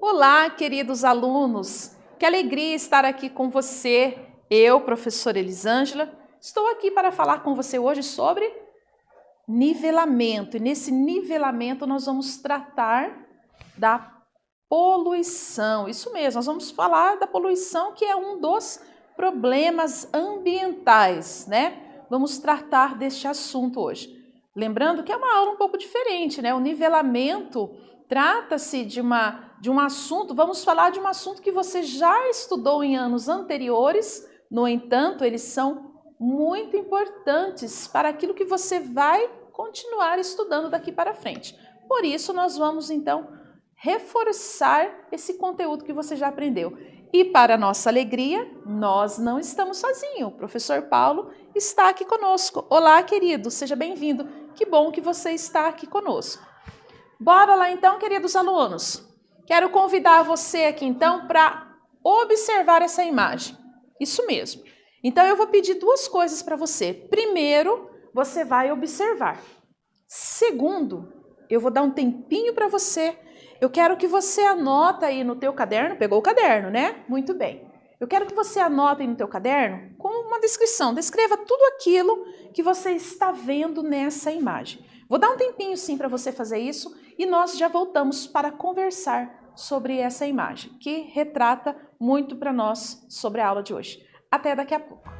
Olá, queridos alunos! Que alegria estar aqui com você. Eu, professora Elisângela, estou aqui para falar com você hoje sobre nivelamento. E nesse nivelamento nós vamos tratar da poluição. Isso mesmo, nós vamos falar da poluição, que é um dos problemas ambientais, né? Vamos tratar deste assunto hoje. Lembrando que é uma aula um pouco diferente, né? O nivelamento trata-se de um assunto, vamos falar de um assunto que você já estudou em anos anteriores, no entanto, eles são muito importantes para aquilo que você vai continuar estudando daqui para frente. Por isso, nós vamos então reforçar esse conteúdo que você já aprendeu. E para nossa alegria, nós não estamos sozinhos. O professor Paulo está aqui conosco. Olá, querido, seja bem-vindo. Que bom que você está aqui conosco. Bora lá então, queridos alunos. Quero convidar você aqui então para observar essa imagem. Isso mesmo. Então eu vou pedir duas coisas para você. Primeiro, você vai observar. Segundo, eu vou dar um tempinho para você. Eu quero que você anota aí no teu caderno, pegou o caderno, né? Muito bem. Eu quero que você anote aí no teu caderno com uma descrição. Descreva tudo aquilo que você está vendo nessa imagem. Vou dar um tempinho sim para você fazer isso e nós já voltamos para conversar sobre essa imagem, que retrata muito para nós sobre a aula de hoje. Até daqui a pouco.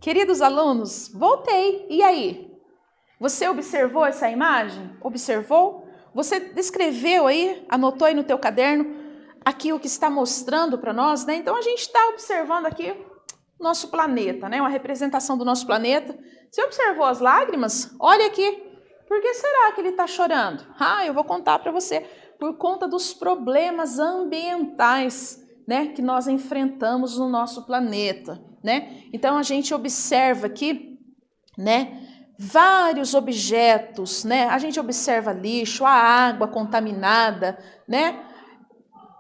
Queridos alunos, voltei. E aí? Você observou essa imagem? Observou? Você descreveu aí, anotou aí no teu caderno aqui o que está mostrando para nós, né? Então a gente está observando aqui o nosso planeta, né? Uma representação do nosso planeta. Você observou as lágrimas? Olha aqui. Por que será que ele está chorando? Eu vou contar para você. Por conta dos problemas ambientais, né, que nós enfrentamos no nosso planeta, né? Então a gente observa aqui, né, vários objetos, né? A gente observa lixo, a água contaminada, né?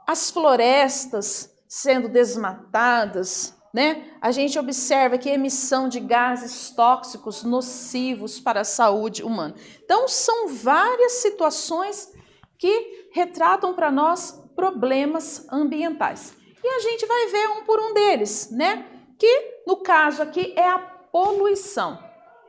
As florestas sendo desmatadas, né? A gente observa aqui a emissão de gases tóxicos nocivos para a saúde humana. Então são várias situações que retratam para nós problemas ambientais. E a gente vai ver um por um deles, né? Que no caso aqui é a poluição.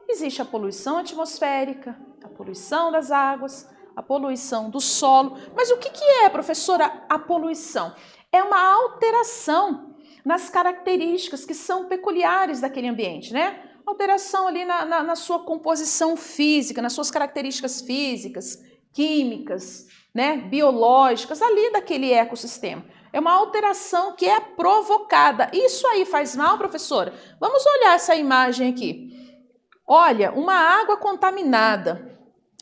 Existe a poluição atmosférica, a poluição das águas, a poluição do solo. Mas o que é, professora, a poluição? É uma alteração nas características que são peculiares daquele ambiente, né? Alteração ali na sua composição física, nas suas características físicas, químicas, né, biológicas ali daquele ecossistema. É uma alteração que é provocada. Isso aí faz mal, professora? Vamos olhar essa imagem aqui. Olha, uma água contaminada,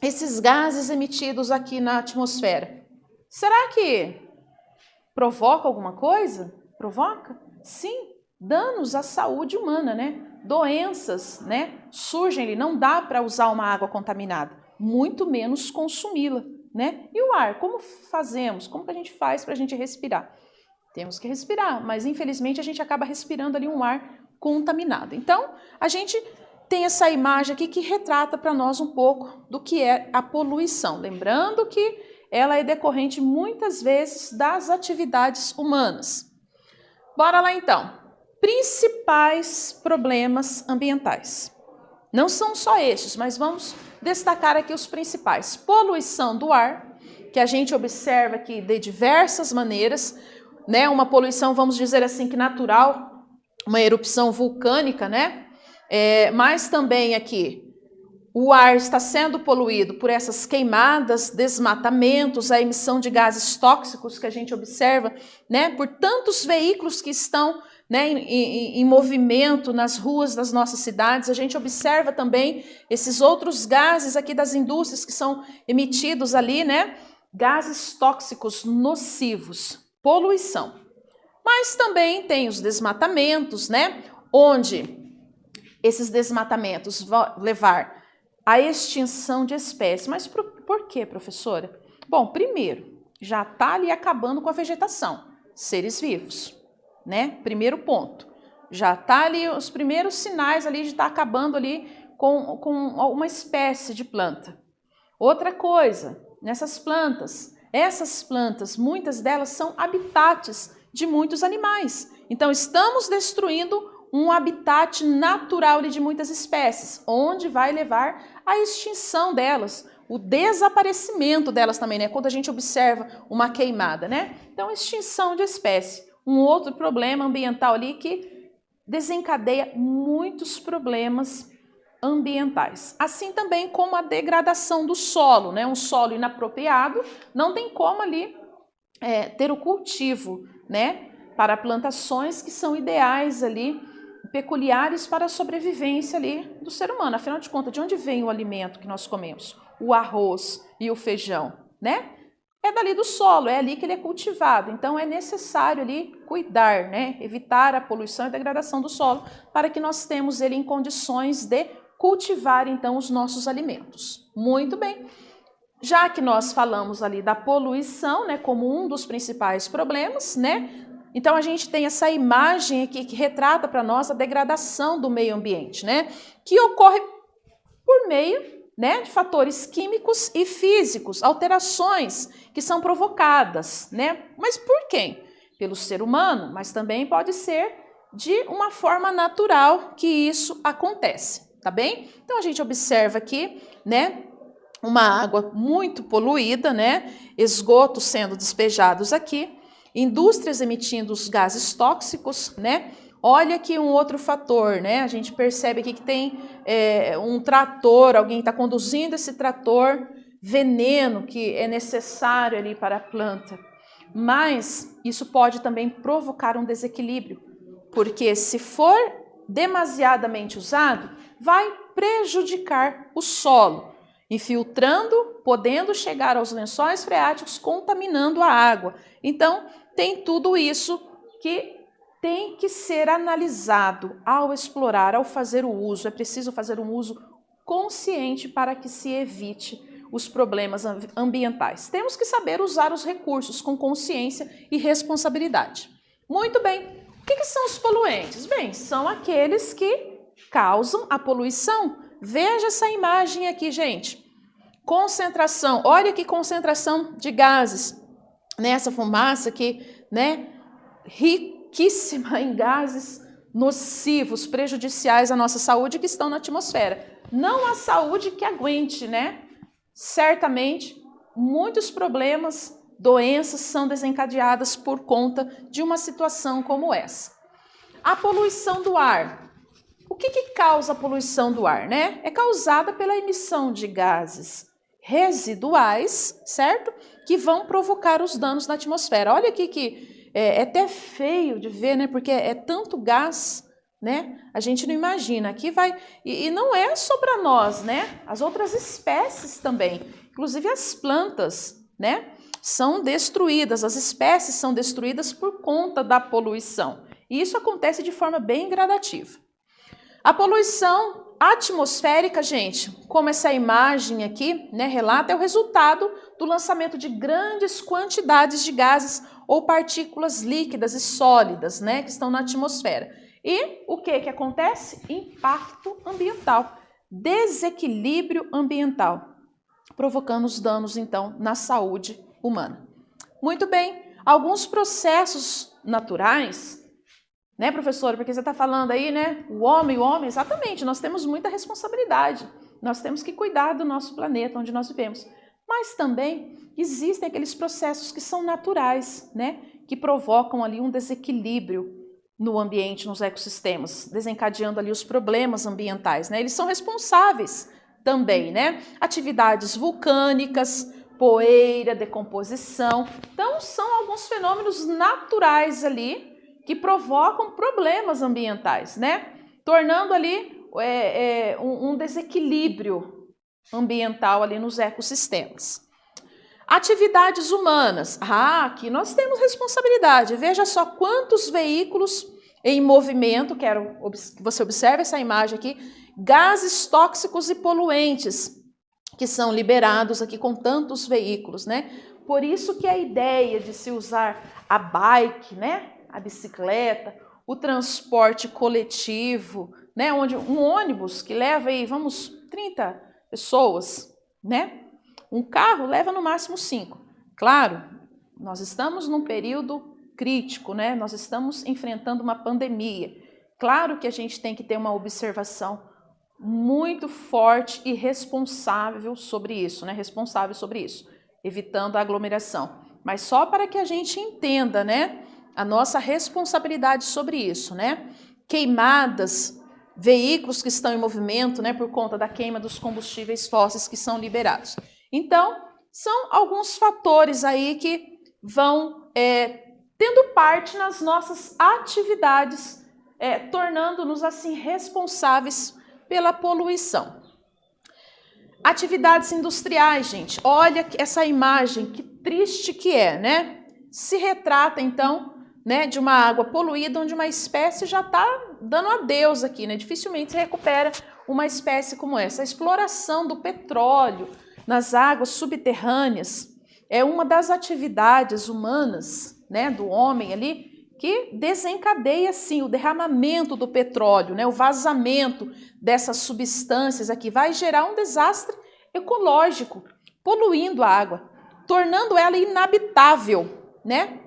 esses gases emitidos aqui na atmosfera. Será que provoca alguma coisa? Provoca? Sim, danos à saúde humana, né? Doenças, né? Surgem ali, não dá para usar uma água contaminada, muito menos consumi-la, né? E o ar, como fazemos? Como que a gente faz para a gente respirar? Temos que respirar, mas infelizmente a gente acaba respirando ali um ar contaminado. Então, a gente tem essa imagem aqui que retrata para nós um pouco do que é a poluição. Lembrando que ela é decorrente muitas vezes das atividades humanas. Bora lá então. Principais problemas ambientais. Não são só estes, mas vamos destacar aqui os principais. Poluição do ar, que a gente observa aqui de diversas maneiras, né? Uma poluição, vamos dizer assim, que natural, uma erupção vulcânica, né? Mas também aqui o ar está sendo poluído por essas queimadas, desmatamentos, a emissão de gases tóxicos que a gente observa, né? Por tantos veículos que estão, né, em movimento nas ruas das nossas cidades, a gente observa também esses outros gases aqui das indústrias que são emitidos ali, né? Gases tóxicos nocivos, poluição. Mas também tem os desmatamentos, né? Onde esses desmatamentos vão levar à extinção de espécies. Mas por quê, professora? Bom, primeiro, já está ali acabando com a vegetação, seres vivos, né? Primeiro ponto. Já está ali os primeiros sinais ali de estar acabando ali com uma espécie de planta. Outra coisa, essas plantas, muitas delas são habitats de muitos animais. Então, estamos destruindo um habitat natural de muitas espécies, onde vai levar à extinção delas, o desaparecimento delas também, né? Quando a gente observa uma queimada, né? Então, extinção de espécie. Um outro problema ambiental ali que desencadeia muitos problemas ambientais. Assim também como a degradação do solo, né? Um solo inapropriado, não tem como ali ter o cultivo, né? Para plantações que são ideais ali, peculiares para a sobrevivência ali do ser humano. Afinal de contas, de onde vem o alimento que nós comemos? O arroz e o feijão, né? É dali do solo, é ali que ele é cultivado. Então, é necessário ali cuidar, né? Evitar a poluição e degradação do solo para que nós temos ele em condições de cultivar, então, os nossos alimentos. Muito bem. Já que nós falamos ali da poluição, né, como um dos principais problemas, né? Então, a gente tem essa imagem aqui que retrata para nós a degradação do meio ambiente, né? Que ocorre por meio, né, de fatores químicos e físicos, alterações que são provocadas, né? Mas por quem? Pelo ser humano, mas também pode ser de uma forma natural que isso acontece, tá bem? Então, a gente observa aqui, né, uma água muito poluída, né? Esgotos sendo despejados aqui, indústrias emitindo os gases tóxicos, né? Olha aqui um outro fator, né? A gente percebe aqui que tem um trator, alguém está conduzindo esse trator, veneno que é necessário ali para a planta. Mas isso pode também provocar um desequilíbrio, porque se for demasiadamente usado, vai prejudicar o solo, infiltrando, podendo chegar aos lençóis freáticos, contaminando a água. Então, tem tudo isso que tem que ser analisado ao explorar, ao fazer o uso. É preciso fazer um uso consciente para que se evite os problemas ambientais. Temos que saber usar os recursos com consciência e responsabilidade. Muito bem. O que são os poluentes? Bem, são aqueles que causam a poluição. Veja essa imagem aqui, gente. Concentração, olha que concentração de gases nessa fumaça aqui, né? Riquíssima em gases nocivos, prejudiciais à nossa saúde que estão na atmosfera. Não a saúde que aguente, né? Certamente, muitos problemas, doenças são desencadeadas por conta de uma situação como essa. A poluição do ar. O que causa a poluição do ar, né? É causada pela emissão de gases residuais, certo? Que vão provocar os danos na atmosfera. Olha aqui que é até feio de ver, né? Porque é tanto gás, né? A gente não imagina. Aqui vai... E não é só para nós, né? As outras espécies também, inclusive as plantas, né? São destruídas, as espécies são destruídas por conta da poluição. E isso acontece de forma bem gradativa. A poluição atmosférica, gente, como essa imagem aqui, né, relata, é o resultado do lançamento de grandes quantidades de gases ou partículas líquidas e sólidas, né, que estão na atmosfera. E o que acontece? Impacto ambiental, desequilíbrio ambiental, provocando os danos, então, na saúde humana. Muito bem, alguns processos naturais, né, professora? Porque você está falando aí, né? O homem, exatamente, nós temos muita responsabilidade. Nós temos que cuidar do nosso planeta, onde nós vivemos. Mas também existem aqueles processos que são naturais, né? Que provocam ali um desequilíbrio no ambiente, nos ecossistemas, desencadeando ali os problemas ambientais, né? Eles são responsáveis também, né? Atividades vulcânicas, poeira, decomposição. Então, são alguns fenômenos naturais ali que provocam problemas ambientais, né? Tornando ali um desequilíbrio ambiental ali nos ecossistemas. Atividades humanas. Aqui nós temos responsabilidade. Veja só quantos veículos em movimento, quero que você observe essa imagem aqui, gases tóxicos e poluentes que são liberados aqui com tantos veículos, né? Por isso que a ideia de se usar a bike, né? A bicicleta, o transporte coletivo, né? Onde um ônibus que leva aí, 30 pessoas, né? Um carro leva no máximo 5. Claro, nós estamos num período crítico, né? Nós estamos enfrentando uma pandemia. Claro que a gente tem que ter uma observação muito forte e responsável sobre isso, né? Evitando a aglomeração. Mas só para que a gente entenda, né? A nossa responsabilidade sobre isso, né? Queimadas, veículos que estão em movimento, né? Por conta da queima dos combustíveis fósseis que são liberados. Então, são alguns fatores aí que vão tendo parte nas nossas atividades, tornando-nos assim responsáveis pela poluição. Atividades industriais, gente. Olha essa imagem, que triste que é, né? Se retrata, então, né, de uma água poluída, onde uma espécie já está dando adeus aqui, né? Dificilmente se recupera uma espécie como essa. A exploração do petróleo nas águas subterrâneas é uma das atividades humanas, né, do homem ali, que desencadeia, sim, o derramamento do petróleo, né, o vazamento dessas substâncias aqui vai gerar um desastre ecológico, poluindo a água, tornando ela inabitável, né?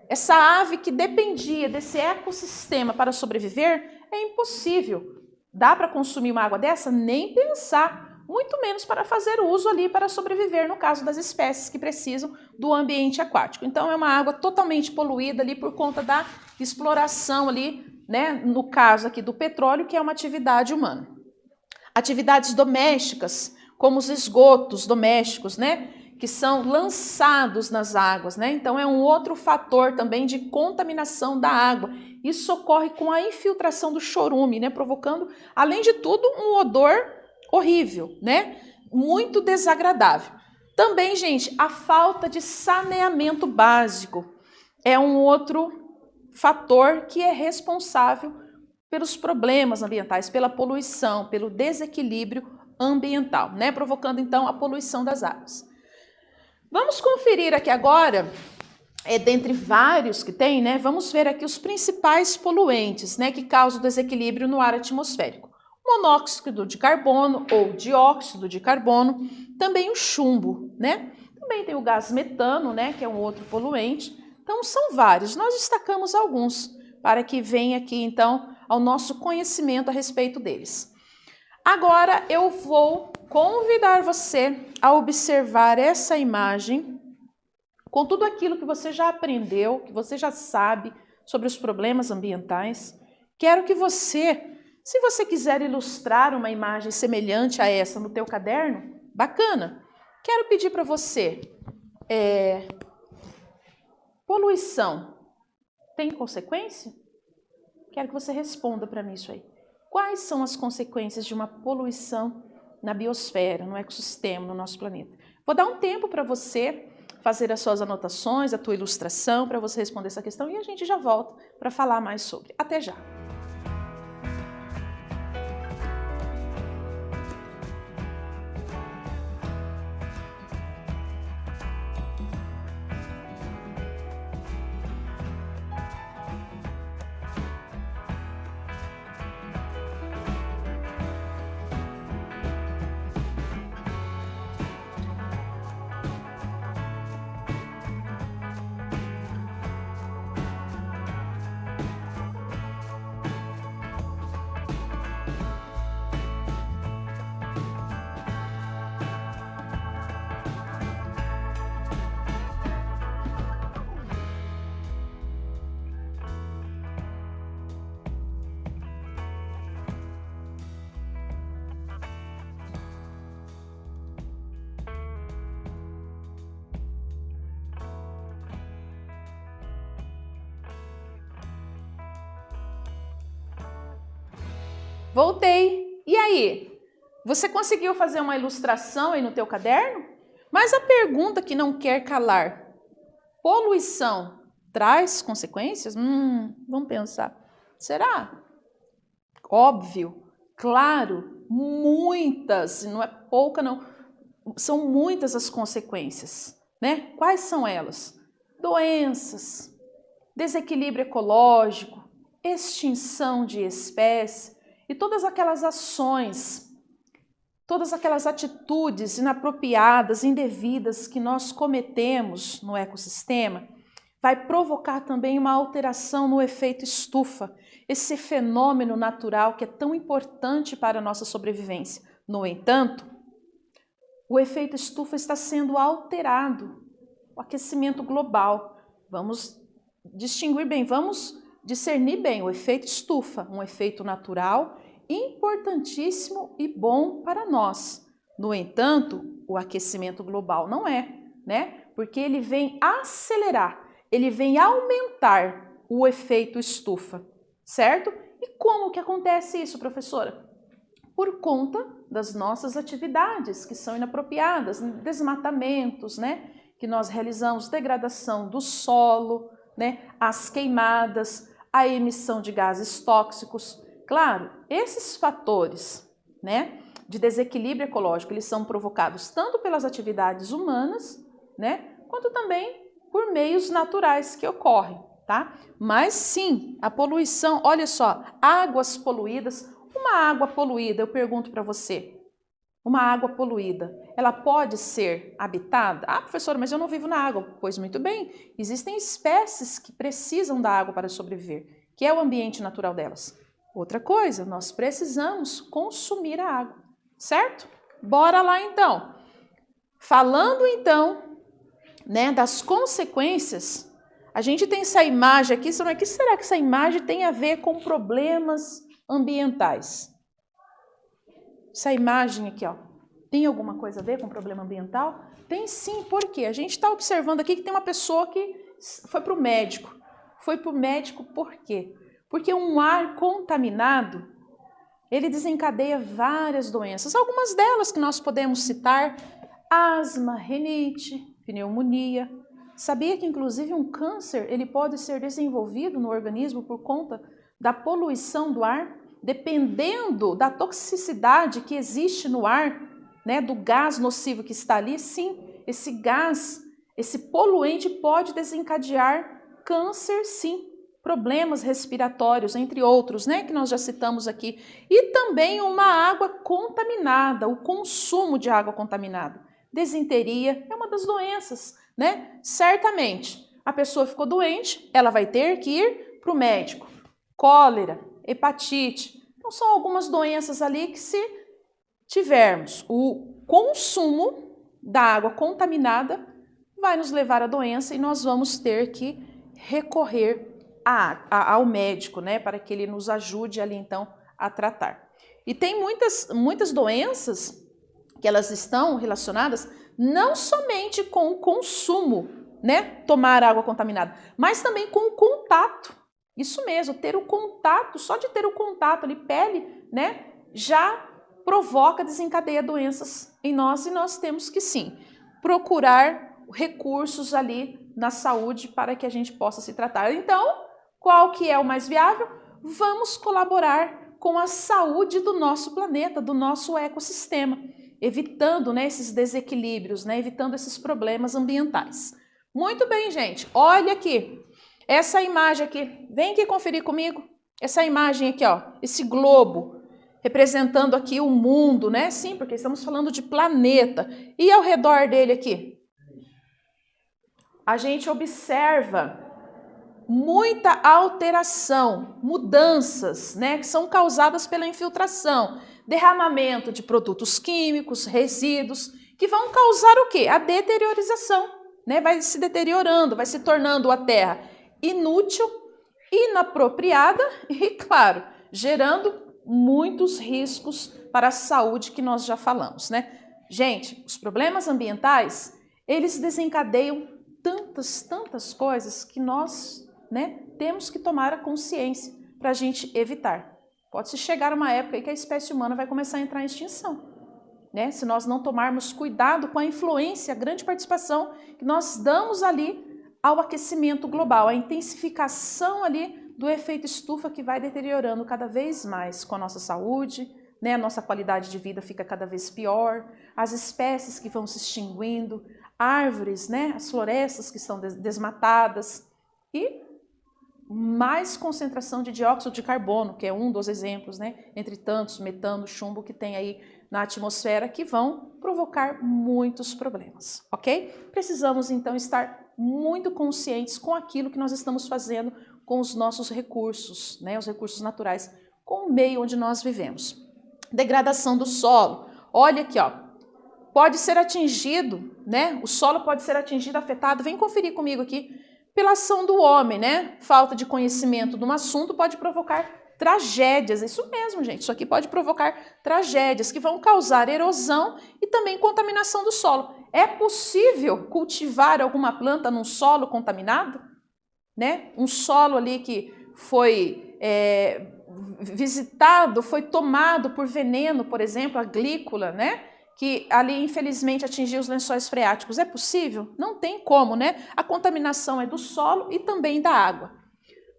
Essa ave que dependia desse ecossistema para sobreviver é impossível. Dá para consumir uma água dessa? Nem pensar, muito menos para fazer uso ali para sobreviver, no caso das espécies que precisam do ambiente aquático. Então é uma água totalmente poluída ali por conta da exploração ali, né, no caso aqui do petróleo, que é uma atividade humana. Atividades domésticas, como os esgotos domésticos, né, que são lançados nas águas, né? Então é um outro fator também de contaminação da água. Isso ocorre com a infiltração do chorume, né, provocando, além de tudo, um odor horrível, né? Muito desagradável. Também, gente, a falta de saneamento básico é um outro fator que é responsável pelos problemas ambientais, pela poluição, pelo desequilíbrio ambiental, né? Provocando então a poluição das águas. Vamos conferir aqui agora, dentre vários que tem, né? Vamos ver aqui os principais poluentes, né, que causam desequilíbrio no ar atmosférico. Monóxido de carbono ou dióxido de carbono, também o chumbo, né? Também tem o gás metano, né, que é um outro poluente. Então são vários. Nós destacamos alguns para que venha aqui então ao nosso conhecimento a respeito deles. Agora eu vou convidar você a observar essa imagem com tudo aquilo que você já aprendeu, que você já sabe sobre os problemas ambientais. Quero que você, se você quiser ilustrar uma imagem semelhante a essa no teu caderno, bacana. Quero pedir para você, poluição tem consequência? Quero que você responda para mim isso aí. Quais são as consequências de uma poluição na biosfera, no ecossistema, no nosso planeta? Vou dar um tempo para você fazer as suas anotações, a tua ilustração, para você responder essa questão e a gente já volta para falar mais sobre. Até já! Voltei. E aí? Você conseguiu fazer uma ilustração aí no teu caderno? Mas a pergunta que não quer calar: poluição traz consequências? Vamos pensar. Será? Óbvio, claro, muitas, não é pouca não, são muitas as consequências, né? Quais são elas? Doenças, desequilíbrio ecológico, extinção de espécies, e todas aquelas ações, todas aquelas atitudes inapropriadas, indevidas que nós cometemos no ecossistema, vai provocar também uma alteração no efeito estufa, esse fenômeno natural que é tão importante para a nossa sobrevivência. No entanto, o efeito estufa está sendo alterado, o aquecimento global. Vamos distinguir bem, vamos discernir bem o efeito estufa, um efeito natural importantíssimo e bom para nós. No entanto, o aquecimento global não é, né? Porque ele vem acelerar, ele vem aumentar o efeito estufa, certo? E como que acontece isso, professora? Por conta das nossas atividades que são inapropriadas, desmatamentos, né? Que nós realizamos, degradação do solo, né? As queimadas, a emissão de gases tóxicos. Claro, esses fatores, né, de desequilíbrio ecológico, eles são provocados tanto pelas atividades humanas, né, quanto também por meios naturais que ocorrem, tá? Mas sim, a poluição, olha só, águas poluídas, uma água poluída, eu pergunto para você, uma água poluída, ela pode ser habitada? Ah, professora, mas eu não vivo na água. Pois muito bem, existem espécies que precisam da água para sobreviver, que é o ambiente natural delas. Outra coisa, nós precisamos consumir a água, certo? Bora lá então. Falando então, né, das consequências, a gente tem essa imagem aqui, o que será que essa imagem tem a ver com problemas ambientais? Essa imagem aqui, ó, tem alguma coisa a ver com problema ambiental? Tem sim, por quê? A gente está observando aqui que tem uma pessoa que foi para o médico. Foi para o médico por quê? Porque um ar contaminado, ele desencadeia várias doenças. Algumas delas que nós podemos citar: asma, rinite, pneumonia. Sabia que inclusive um câncer ele pode ser desenvolvido no organismo por conta da poluição do ar? Dependendo da toxicidade que existe no ar, né, do gás nocivo que está ali, sim, esse gás, esse poluente pode desencadear câncer, sim, problemas respiratórios, entre outros, né, que nós já citamos aqui. E também uma água contaminada, o consumo de água contaminada. Desinteria é uma das doenças, né? Certamente, a pessoa ficou doente, ela vai ter que ir para o médico. Cólera, hepatite. Então, são algumas doenças ali que, se tivermos o consumo da água contaminada, vai nos levar à doença e nós vamos ter que recorrer ao médico, né, para que ele nos ajude ali, então, a tratar. E tem muitas doenças que elas estão relacionadas não somente com o consumo, né, tomar água contaminada, mas também com o contato. Isso mesmo, ter o contato, só de ter o contato ali, pele, né, já provoca, desencadeia doenças em nós, e nós temos que sim procurar recursos ali na saúde para que a gente possa se tratar. Então, qual que é o mais viável? Vamos colaborar com a saúde do nosso planeta, do nosso ecossistema, evitando, né, esses desequilíbrios, né, evitando esses problemas ambientais. Muito bem, gente, olha aqui, essa imagem aqui, vem aqui conferir comigo, essa imagem aqui, ó, esse globo, representando aqui o mundo, né? Sim, porque estamos falando de planeta. E ao redor dele aqui? A gente observa muita alteração, mudanças, né? Que são causadas pela infiltração, derramamento de produtos químicos, resíduos, que vão causar o quê? A deteriorização, né? Vai se deteriorando, vai se tornando a terra inútil, inapropriada e, claro, gerando muitos riscos para a saúde que nós já falamos, né? Gente, os problemas ambientais, eles desencadeiam tantas coisas que nós, né, temos que tomar a consciência para a gente evitar. Pode-se chegar uma época aí que a espécie humana vai começar a entrar em extinção, né? Se nós não tomarmos cuidado com a influência, a grande participação que nós damos ali ao aquecimento global, a intensificação ali do efeito estufa que vai deteriorando cada vez mais com a nossa saúde, né? A nossa qualidade de vida fica cada vez pior, as espécies que vão se extinguindo, árvores, né? As florestas que estão desmatadas e mais concentração de dióxido de carbono, que é um dos exemplos, né? Entre tantos, metano, chumbo que tem aí na atmosfera, que vão provocar muitos problemas, ok? Precisamos então estar muito conscientes com aquilo que nós estamos fazendo com os nossos recursos, né, os recursos naturais, com o meio onde nós vivemos. Degradação do solo. Olha aqui, ó, pode ser atingido, né, o solo pode ser atingido, afetado, vem conferir comigo aqui, pela ação do homem, né, falta de conhecimento de um assunto pode provocar tragédias, isso mesmo, gente, isso aqui pode provocar tragédias que vão causar erosão e também contaminação do solo. É possível cultivar alguma planta num solo contaminado? Né? Um solo ali que foi visitado, foi tomado por veneno, por exemplo, a glícula, né? Que ali infelizmente atingiu os lençóis freáticos. É possível? Não tem como, né? A contaminação é do solo e também da água.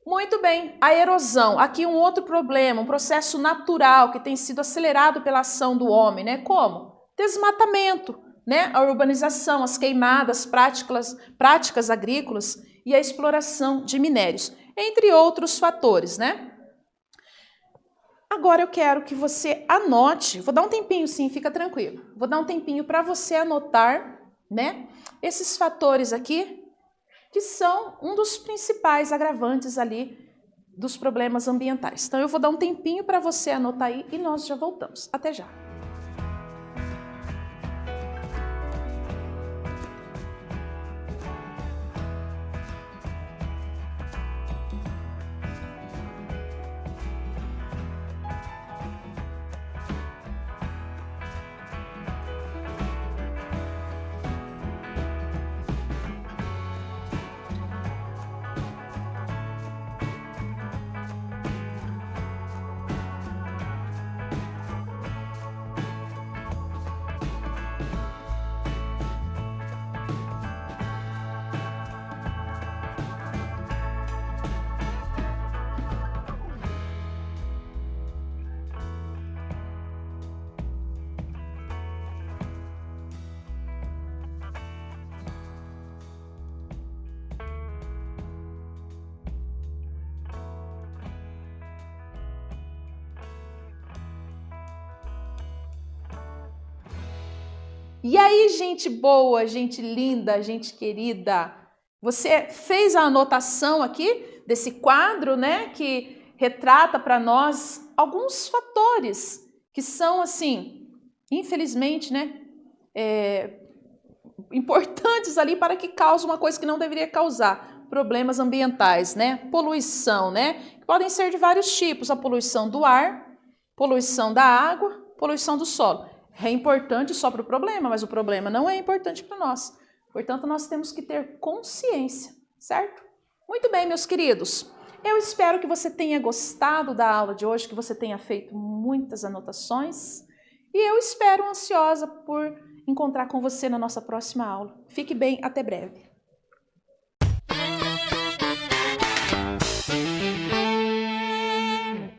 Muito bem, a erosão. Aqui um outro problema, um processo natural que tem sido acelerado pela ação do homem, né? Como? Desmatamento, né? A urbanização, as queimadas, práticas agrícolas e a exploração de minérios, entre outros fatores, né? Agora eu quero que você anote, vou dar um tempinho sim, fica tranquilo, vou dar um tempinho para você anotar, né, esses fatores aqui, que são um dos principais agravantes ali dos problemas ambientais. Então eu vou dar um tempinho para você anotar aí e nós já voltamos. Até já! E aí, gente boa, gente linda, gente querida, você fez a anotação aqui desse quadro, né, que retrata para nós alguns fatores que são, assim, infelizmente, né, importantes ali para que cause uma coisa que não deveria causar, problemas ambientais, né, poluição, né, que podem ser de vários tipos, a poluição do ar, poluição da água, poluição do solo. é importante só para o problema, mas o problema não é importante para nós. Portanto, nós temos que ter consciência, certo? Muito bem, meus queridos. Eu espero que você tenha gostado da aula de hoje, que você tenha feito muitas anotações. E eu espero ansiosa por encontrar com você na nossa próxima aula. Fique bem, até breve.